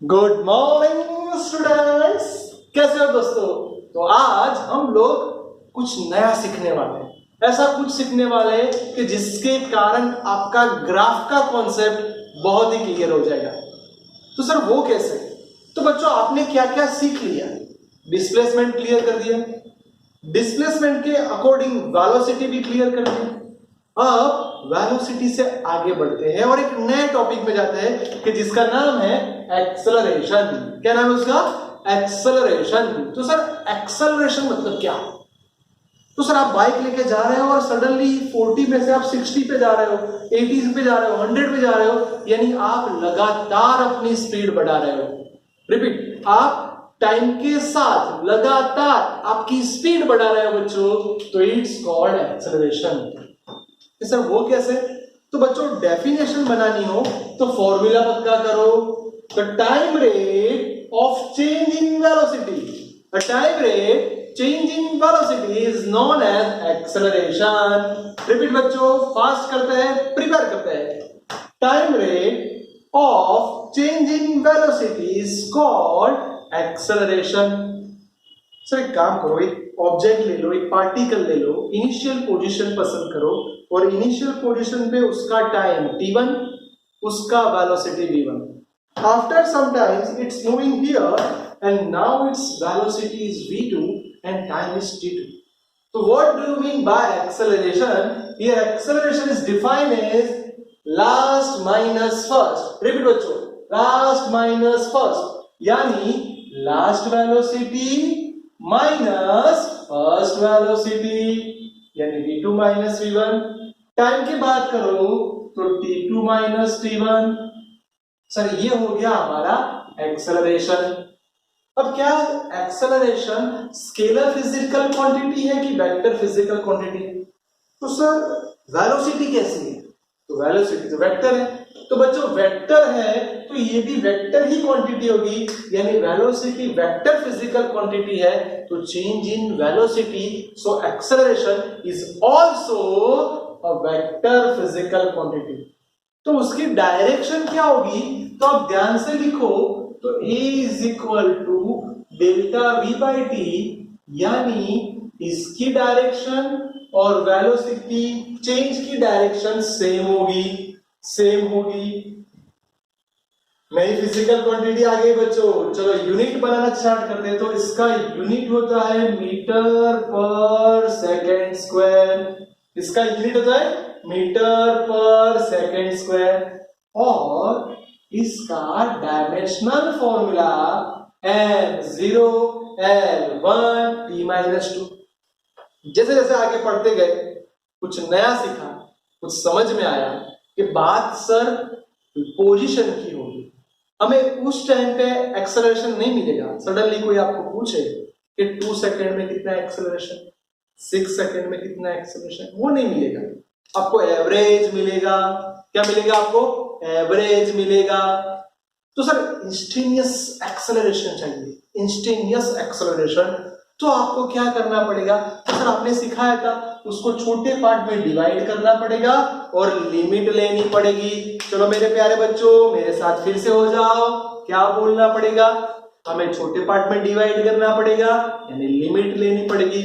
Good morning students, कैसे हो दोस्तों। तो आज हम लोग कुछ नया सीखने वाले हैं, ऐसा कुछ सीखने वाले हैं कि जिसके कारण आपका ग्राफ का कॉन्सेप्ट बहुत ही क्लियर हो जाएगा। तो सर वो कैसे? तो बच्चों आपने क्या क्या सीख लिया? डिस्प्लेसमेंट क्लियर कर दिया, डिस्प्लेसमेंट के अकॉर्डिंग वेलोसिटी भी क्लियर कर दिया। अब वेलोसिटी से आगे बढ़ते हैं और एक नए टॉपिक में जाते हैं कि जिसका नाम है एक्सेलरेशन। क्या नाम है उसका? एक्सेलरेशन। तो सर एक्सेलरेशन मतलब क्या? तो सर आप बाइक लेके जा रहे हो और सडनली 40 में से आप 60 पे जा रहे हो, 80 पे जा रहे हो, 100 पे जा रहे हो, यानी आप लगातार अपनी स्पीड बढ़ा रहे हो। रिपीट, आप टाइम के साथ लगातार आपकी स्पीड बढ़ा रहे हो बच्चों, तो इट्स कॉल्ड एक्सेलरेशन। सर वो कैसे? तो बच्चों डेफिनेशन बनानी हो तो फॉर्मूला पक्का करो। The time rate of change in velocity, the time rate change in velocity is known as acceleration. Repeat बच्चों, फास्ट करते हैं, प्रिपेयर करते हैं। Time rate of change in velocity is called acceleration. Sir एक काम करो, एक ऑब्जेक्ट ले लो, एक पार्टिकल ले लो, इनिशियल पोजीशन पसंद करो और इनिशियल पोजीशन पे उसका टाइम t1, उसका velocity v1. After some times it's moving here and now its velocity is v2 and time is t2. तो what do you mean by acceleration? Here acceleration is defined as last minus first. Repeat बच्चों, last minus first, यानी last velocity minus first velocity, यानी v2 minus v1। Time की बात करो तो t2 minus t1। Sir ये हो गया हमारा एक्सेलरेशन। अब क्या एक्सेलरेशन स्केलर फिजिकल क्वांटिटी है कि वेक्टर फिजिकल क्वांटिटी है? तो सर वेलोसिटी कैसी है? तो वेलोसिटी तो वेक्टर है। तो बच्चों वेक्टर है तो ये भी वेक्टर ही क्वांटिटी होगी, यानी वेलोसिटी वेक्टर फिजिकल क्वांटिटी है, तो change in velocity, so acceleration is also a vector physical quantity. तो उसकी डायरेक्शन क्या होगी? तो आप ध्यान से लिखो, तो a is equal to delta v by T, यानी इसकी डायरेक्शन और वेलोसिटी चेंज की डायरेक्शन सेम होगी। नई फिजिकल क्वांटिटी आ गई बच्चों। चलो यूनिट बनाना स्टार्ट करते हैं। तो इसका यूनिट होता है मीटर पर सेकेंड स्क्वायर। इसका यूनिट होता है मीटर पर सेकेंड स्क्वायर और इसका dimensional formula m0 l1 t-2। जैसे जैसे आगे पढ़ते गए कुछ नया सीखा, कुछ समझ में आया कि बात सर पोजीशन की होगी। हमें उस टाइम पे एक्सेलरेशन नहीं मिलेगा। सडनली कोई आपको पूछे कि 2 सेकंड में कितना एक्सेलरेशन, 6 सेकंड में कितना एक्सेलरेशन, वो नहीं मिलेगा। आपको एवरेज मिलेगा। क्या मिलेगा? आपको एवरेज मिलेगा। तो सर इंस्टेंटिनियस एक्सेलरेशन चाहिए, इंस्टेंटिनियस एक्सेलरेशन, तो आपको क्या करना पड़ेगा? तो सर आपने सिखाया था, उसको छोटे पार्ट में डिवाइड करना पड़ेगा और लिमिट लेनी पड़ेगी। चलो मेरे प्यारे बच्चों, मेरे साथ फिर से हो जाओ। क्या बोलना पड़ेगा? हमें छोटे पार्ट में डिवाइड करना पड़ेगा, यानी लिमिट लेनी पड़ेगी।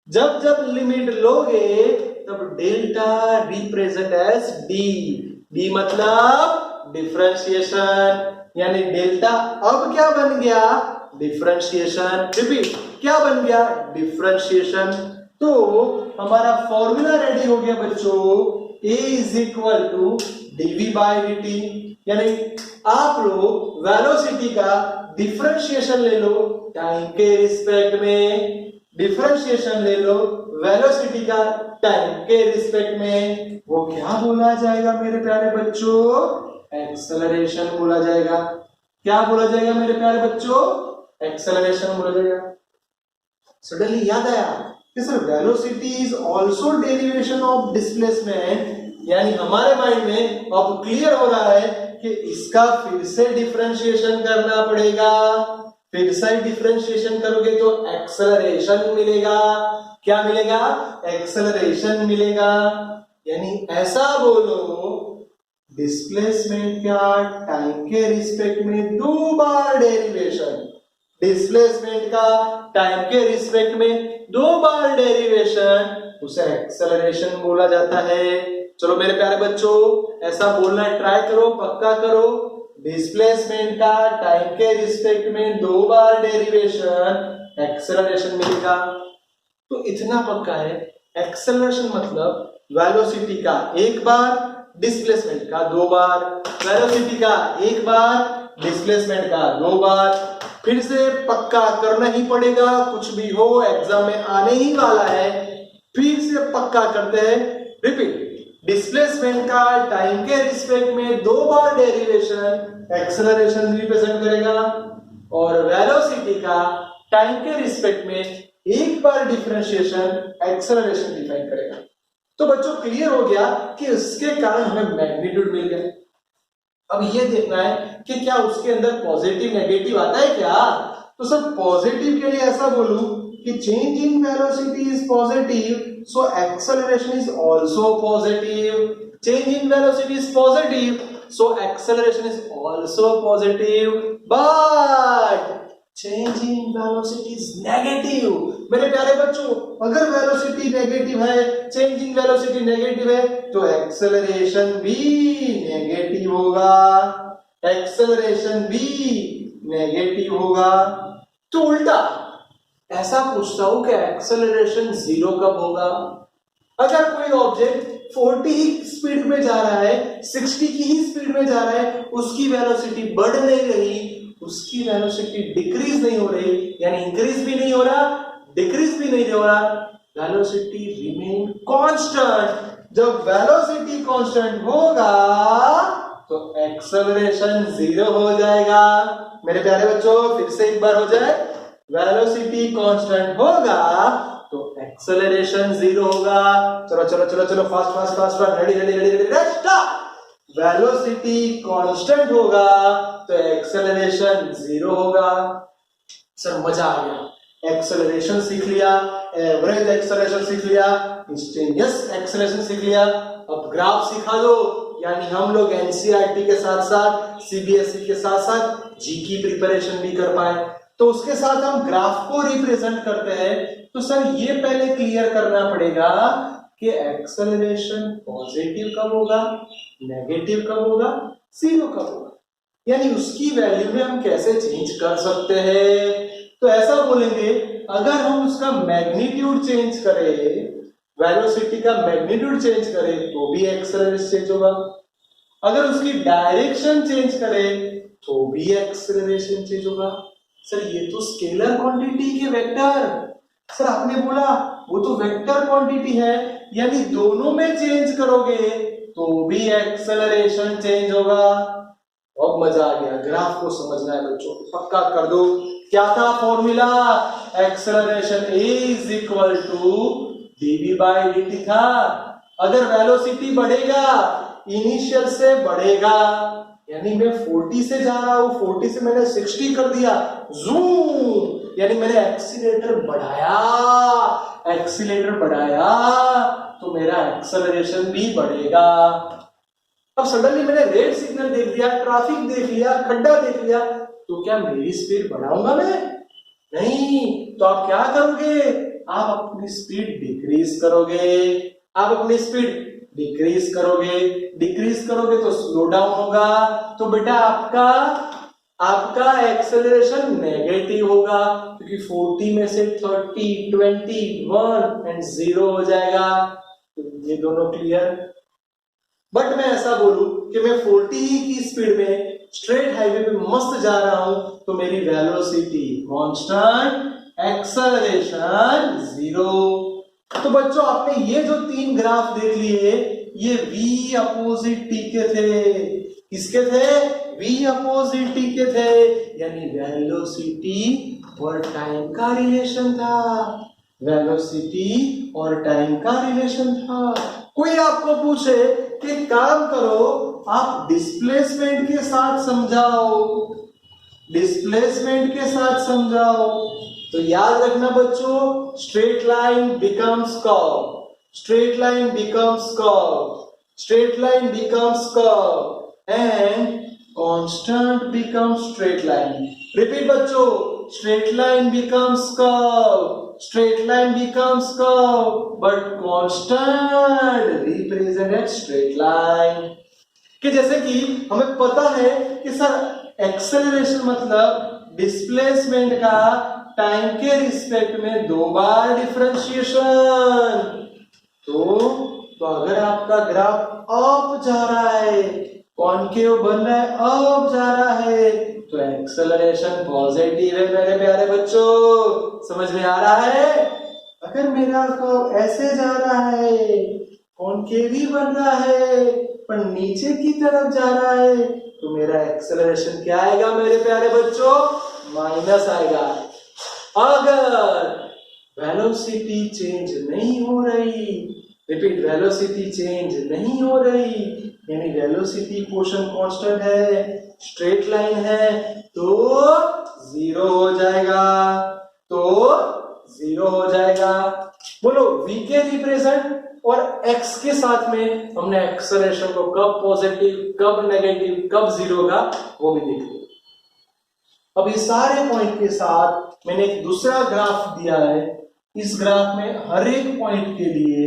जब जब लिमिट लोगे तब डेल्टा रिप्रेजेंट एज डी मतलब डिफरेंशिएशन, यानी डेल्टा अब क्या बन गया? डिफरेंशिएशन। रिपीट, क्या बन गया? डिफरेंशिएशन। तो हमारा फॉर्मूला रेडी हो गया बच्चों, a is equal to dv by dt, यानी आप लोग वेलोसिटी का डिफरेंशिएशन ले लो टाइम के रिस्पेक्ट में, डिफरेंशिएशन ले लो वेलोसिटी का टाइम के रिस्पेक्ट में, वो क्या बोला जाएगा मेरे प्यारे बच्चों? एक्सेलरेशन बोला जाएगा। क्या बोला जाएगा मेरे प्यारे बच्चों? एक्सेलरेशन बोला जाएगा। सडनली याद आया कि sir velocity is also derivation of displacement, यानी हमारे माइंड में अब क्लियर हो रहा है कि इसका फिर से डिफरेंशिएशन करना पड़ेगा। फिर से डिफरेंशिएशन करोगे तो एक्सेलरेशन मिलेगा। क्या मिलेगा? एक्सेलरेशन मिलेगा। यानी ऐसा बोलो, डिस्प्लेसमेंट का टाइम के रिस्पेक्ट में 2 बार डेरिवेशन, डिस्प्लेसमेंट का टाइम के रिस्पेक्ट में 2 बार डेरिवेशन, उसे एक्सेलरेशन बोला जाता है। चलो मेरे प्यारे बच्चों, ऐसा बोलना ट्राई करो, पक्का करो। डिस्प्लेसमेंट का टाइम के रिस्पेक्ट में 2 बार डेरिवेशन, एक्सेलरेशन मिलेगा। तो इतना पक्का है, एक्सेलरेशन मतलब वेलोसिटी का 1 बार, डिस्प्लेसमेंट का 2 बार, वेलोसिटी का 1 बार, डिस्प्लेसमेंट का 2 बार। फिर से पक्का करना ही पड़ेगा, कुछ भी हो एग्जाम में आने ही वाला है। फिर से पक्का करते हैं, रिपीट। डिस्प्लेसमेंट का टाइम के रिस्पेक्ट में 2 बार डेरिवेशन एक्सेलरेशन रिप्रेजेंट करेगा, और वेलोसिटी का टाइम के रिस्पेक्ट में 1 बार डिफरेंशिएशन एक्सेलरेशन डिफाइन करेगा। तो बच्चों क्लियर हो गया कि इसके कारण हमें मैग्नीट्यूड मिल गया। अब ये देखना है कि क्या उसके अंदर पॉजिटिव नेगेटिव आता है क्या। तो सर पॉजिटिव के लिए ऐसा बोलूं कि change in velocity is positive, so acceleration is also positive. Change in velocity is positive, so acceleration is also positive. But change in velocity is negative. मेरे प्यारे बच्चों, अगर वेलोसिटी नेगेटिव है, चेंज इन वेलोसिटी नेगेटिव है, तो acceleration भी negative होगा, acceleration भी नेगेटिव होगा। तो उल्टा ऐसा पूछता हूं कि एक्सेलरेशन 0 कब होगा। अगर कोई ऑब्जेक्ट 40 ही स्पीड में जा रहा है, 60 की ही स्पीड में जा रहा है, उसकी वेलोसिटी बढ़ नहीं रही, उसकी वेलोसिटी डिक्रीज नहीं हो रही, यानी इंक्रीज भी नहीं हो रहा, डिक्रीज भी नहीं हो रहा, वेलोसिटी रिमेन कांस्टेंट। जब वेलोसिटी कांस्टेंट होगा तो एक्सेलरेशन 0 हो जाएगा। मेरे प्यारे बच्चों फिर से एक बार हो जाए, वेलोसिटी कांस्टेंट होगा तो एक्सेलरेशन 0 होगा। चलो चलो चलो चलो fast fast fast ready ready ready ready start. Velocity constant होगा तो एक्सेलरेशन 0 होगा। सर मजा आ गया, एक्सेलरेशन सीख लिया, एवरेज एक्सेलरेशन सीख लिया, इंस्टेंटेनियस एक्सेलरेशन सीख लिया। अब ग्राफ सिखा दो, यानी हम लोग एनसीईआरटी के साथ साथ सीबीएसई के साथ साथ जी की प्रिपरेशन भी कर पाए। तो उसके साथ हम ग्राफ को रिप्रेजेंट करते हैं। तो सर ये पहले क्लियर करना पड़ेगा कि एक्सेलरेशन पॉजिटिव कब होगा, नेगेटिव कब होगा, 0 कब होगा, यानी उसकी वैल्यू में हम कैसे चेंज कर सकते हैं। तो ऐसा बोलेंगे, अगर हम उसका मैग्नीट्यूड चेंज करें, वेलोसिटी का मैग्नीट्यूड चेंज करें तो भी एक्सेलरेशन चेंज होगा। अगर उसकी डायरेक्शन चेंज करें तो भी एक्सेलरेशन चेंज होगा। सर ये तो स्केलर क्वांटिटी के वेक्टर, सर आपने बोला वो तो वेक्टर क्वांटिटी है, यानी दोनों में चेंज करोगे तो भी एक्सेलरेशन चेंज होगा। अब मजा आ गया, ग्राफ को समझना है बच्चों, पक्का कर दो। क्या था formula, acceleration is equal to dv by dt था। अगर वेलोसिटी बढ़ेगा, इनिशियल से बढ़ेगा, यानी मैं 40 से जा रहा हूं, 40 से मैंने 60 कर दिया, जूम, यानी मैंने एक्सीलरेटर बढ़ाया, एक्सीलरेटर बढ़ाया तो मेरा एक्सेलरेशन भी बढ़ेगा। अब सडनली मैंने रेड सिग्नल देख दिया, ट्रैफिक देख लिया, खड्डा देख लिया, तो क्या मेरी स्पीड बढ़ाऊंगा मैं? नहीं। तो आप क्या करोगे, आप अपनी स्पीड डिक्रीज करोगे, आप अपनी स्पीड डिक्रीज करोगे, डिक्रीज करोगे तो स्लो डाउन होगा, तो बेटा आपका एक्सेलरेशन नेगेटिव होगा, क्योंकि 40 में से 30, 20, 1 एंड 0 हो जाएगा। तो ये दोनों क्लियर। बट मैं ऐसा बोलूं कि मैं 40 की स्पीड में स्ट्रेट हाईवे पे मस्त जा रहा हूं, तो मेरी वेलोसिटी कांस्टेंट, एक्सेलरेशन 0। तो बच्चों आपने ये जो 3 ग्राफ देख लिए, ये v अपोजिट t के थे। किसके थे? v अपोजिट t के थे, यानी वेलोसिटी और टाइम का रिलेशन था, वेलोसिटी और टाइम का रिलेशन था। कोई आपको पूछे कि काम करो, आप डिस्प्लेसमेंट के साथ समझाओ, डिस्प्लेसमेंट के साथ समझाओ, तो याद रखना बच्चों, straight line becomes curve, straight line becomes curve, straight line becomes curve and constant becomes straight line. Repeat बच्चों, straight line becomes curve, straight line becomes curve, but constant represent as straight line. कि जैसे कि हमें पता है कि sir acceleration मतलब displacement का टाइम के रिस्पेक्ट में 2 बार डिफरेंशिएशन। तो अगर आपका ग्राफ अप जा रहा है, कॉन्केव बन रहा है, अप जा रहा है, तो एक्सेलरेशन पॉजिटिव है मेरे प्यारे बच्चों। समझ में आ रहा है? अगर मेरा कर्व ऐसे जा रहा है, कॉन्केव ही बन रहा है पर नीचे की तरफ जा रहा है, तो मेरा एक्सेलरेशन क्या आएगा मेरे प्यारे बच्चों? माइनस आएगा। अगर वेलोसिटी चेंज नहीं हो रही, रिपीट, वेलोसिटी चेंज नहीं हो रही, यानी वेलोसिटी क्वोशंट कांस्टेंट है, स्ट्रेट लाइन है, तो 0 हो जाएगा। तो 0 हो जाएगा। बोलो v के रिप्रेजेंट और x के साथ में हमने एक्सेलरेशन को कब पॉजिटिव, कब नेगेटिव, कब 0 का वो भी देख लिया। अब ये सारे पॉइंट के साथ मैंने एक दूसरा ग्राफ दिया है। इस ग्राफ में हर एक पॉइंट के लिए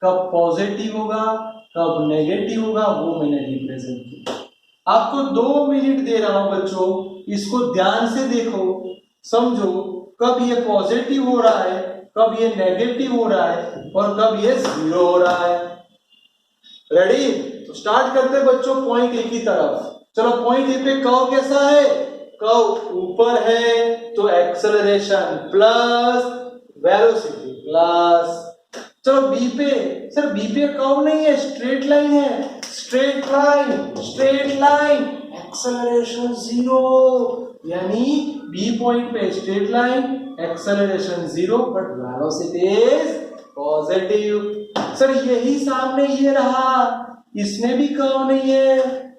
कब पॉजिटिव होगा, कब नेगेटिव होगा, वो मैंने रिप्रेजेंट किया। आपको 2 मिनट दे रहा हूं बच्चों, इसको ध्यान से देखो, समझो कब ये पॉजिटिव हो रहा है, कब ये नेगेटिव हो रहा है और कब ये 0 हो रहा है। रेडी? तो स्टार्ट करते हैं बच्चों पॉइंट ए की तरफ। चलो पॉइंट ए पे कर्व कैसा है? कर्व ऊपर है तो एक्सेलरेशन प्लस वेलोसिटी प्लस। चलो बी पे, सर बी पे कर्व नहीं है, स्ट्रेट लाइन है, straight line, straight line, acceleration 0, यानी बी पॉइंट पे straight line, acceleration 0 but velocity is positive. Sir यही सामने ये रहा, इसमें भी कर्व नहीं है,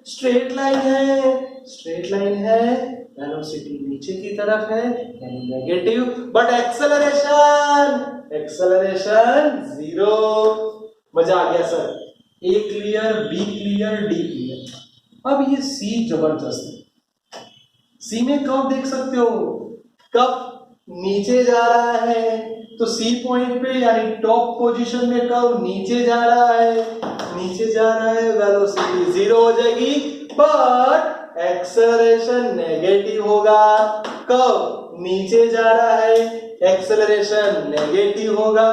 स्ट्रेट लाइन है, स्ट्रेट लाइन है, वेलोसिटी नीचे की तरफ है यानी नेगेटिव, बट एक्सेलरेशन 0। मजा आ गया sir? A clear, B clear, D clear. अब ये सी जबरदस्त है। सी में कर्व देख सकते हो, कब नीचे जा रहा है, तो सी पॉइंट पे यानी टॉप पोजीशन में कर्व नीचे जा रहा है, नीचे जा रहा है, वेलोसिटी 0 हो जाएगी, बट एक्सेलरेशन नेगेटिव होगा। कर्व नीचे जा रहा है, एक्सेलरेशन नेगेटिव होगा।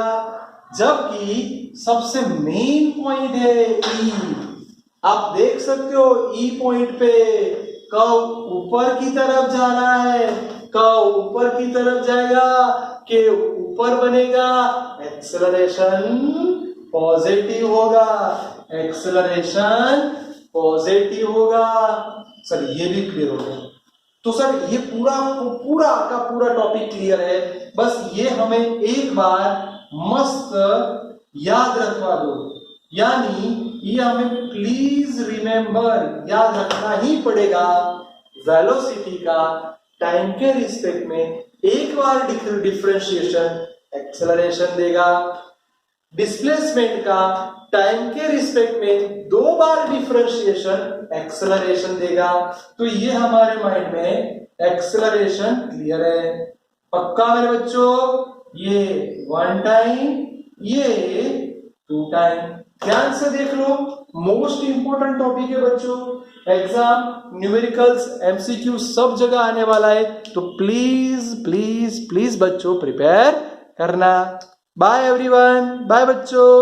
जबकि सबसे मेन पॉइंट है ई, आप देख सकते हो ई पॉइंट पे कर्व ऊपर की तरफ जा रहा है, कर्व ऊपर की तरफ जाएगा, के ऊपर बनेगा, एक्सेलरेशन पॉजिटिव होगा, एक्सेलरेशन पॉजिटिव होगा। सर ये भी क्लियर हो गया? तो सर ये पूरा का पूरा टॉपिक क्लियर है। बस ये हमें एक बार मस्त याद रखवा दो, यानी ये हमें प्लीज रिमेंबर याद रखना ही पड़ेगा। वेलोसिटी का टाइम के रिस्पेक्ट में एक बार डिफरेंशिएशन एक्सेलरेशन देगा, डिस्प्लेसमेंट का टाइम के रिस्पेक्ट में 2 बार डिफरेंशिएशन एक्सेलरेशन देगा। तो ये हमारे माइंड में एक्सेलरेशन क्लियर है, पक्का मेरे बच्चों? ये 1 टाइम, ये 2 टाइम। ध्यान से देख लो, मोस्ट इंपोर्टेंट टॉपिक है बच्चों, एग्जाम, न्यूमेरिकल्स, एमसीक्यू सब जगह आने वाला है, तो प्लीज प्लीज प्लीज बच्चों प्रिपेयर करना। बाय एवरीवन, बाय बच्चों।